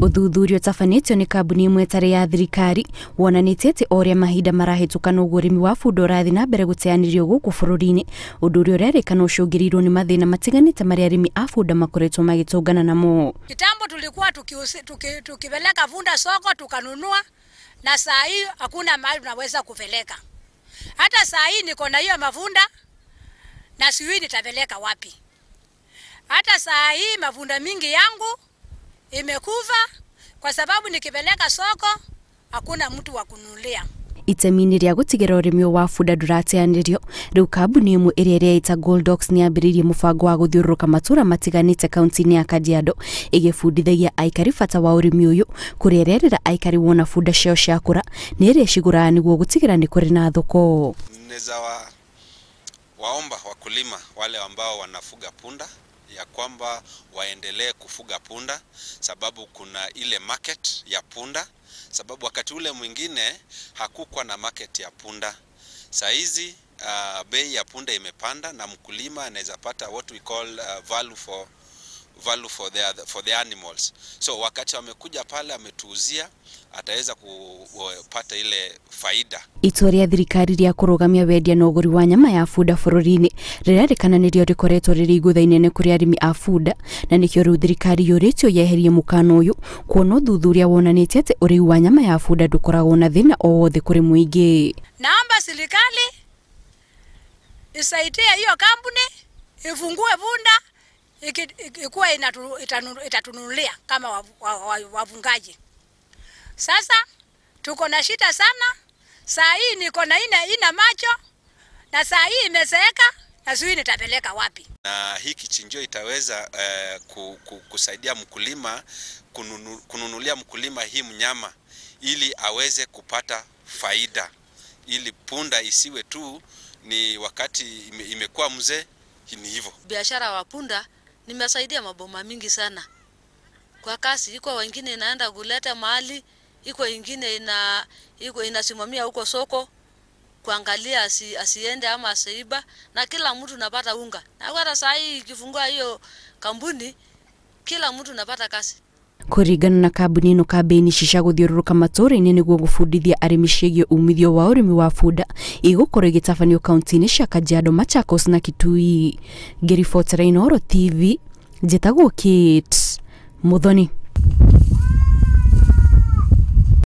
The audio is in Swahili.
Uthuthuria tafanitio ni kambuni imwe tari ya thirikari wonanĩtie atĩ oria mahinda marahĩtũka no ũrĩmi wa bunda ũrathi na mbere gũteanĩrio gũkũ bũrũri-inĩ, ũndũ ũrĩa ũrerĩkana ũcũngĩrĩirwo nĩ mathĩna matiganĩte marĩa arĩmi a bunda makoretwo magĩtũngana namo. Kitambo tulikuwa tukipeleka bunda soko tukanunua, na saa hii hakuna mahali tunaweza kupeleka. Hata saa hii niko na hiyo mavunda na sijui nitapeleka wapi. Hata saa hii mavunda mingi yangu imekufa kwa sababu nikipeleka soko hakuna mtu wa kununulia. Itemi-inĩ rĩa gũtigĩra ũrĩmi wa bunda ndũrateanĩrio, rĩu kambuni ĩmwe ĩrĩa ĩreĩta Goldox nĩ yambĩrĩirie mũbango wa gũthiũrũrũka matũũra matiganĩte kaunti-inĩ ya Kajiado ĩgĩbundithagia aikari bata wa ũrĩmi ũyũ, kũrĩa ĩrerĩra aikari wona bunda ciao ciakũra nĩ ĩrĩcigũraga nĩguo gũtigĩra nĩ kũrĩ na thoko. Waomba wakulima wale ambao wanafuga punda ya kwamba waendelee kufuga punda, sababu kuna ile market ya punda, sababu wakati ule mwingine hakukuwa na market ya punda. Saizi bei ya punda imepanda na mkulima anaweza pata what we call value for the animals. So wakati wamekuja pale ametuuzia, ataweza kupata ile faida. Itua rĩa thirikari rĩa kũrũgamia wendia na ũgũri wa nyama ya bunda bũrũri-inĩ rĩrerĩkana nĩrĩo rĩkoretwo rĩrĩ igũtha inene kũrĩ arĩmi a bunda, na nĩkĩo rĩu thirikari yũrĩtio yeherie mũkana ũyũ, kuona ũthuthuria wonanĩtie atĩ ũrĩi wa nyama ya bunda ndũkoragwo na thĩna o wothe kũrĩ mũingĩ. Naomba serikali isaidie hiyo kampuni ifungue bunda ikuwa itatununulia kama wavungaji. Sasa tuko na shida sana. Saa hii niko na ina macho na saa hii imezeeka na sijui nitapeleka wapi. Na hii kichinjio itaweza kusaidia mkulima kununulia mkulima hii mnyama ili aweze kupata faida, ili punda isiwe tu ni wakati imekuwa mzee ni hivyo. Biashara wa punda nimesaidia maboma mingi sana. Kwa kasi iko wengine inaenda kuleta mahali, iko wengine inasimamia huko soko kuangalia asiende ama asiiba, na kila mtu napata unga. Na hata saa hii ikifungua hiyo kampuni kila mtu napata kazi. Kũringana na kambuni ĩno, kambĩini cia gũthiũrũrũka matũũra-inĩ nĩguo gũbundithia arĩmi ciĩgiĩ umithio wa ũrĩmi wa bunda igũkorwo igĩtabanio kaunti-inĩ cia Kajiado, Machakos na Kitui. Ngĩribotera Inooro TV, njĩtagwo Kate Muthoni.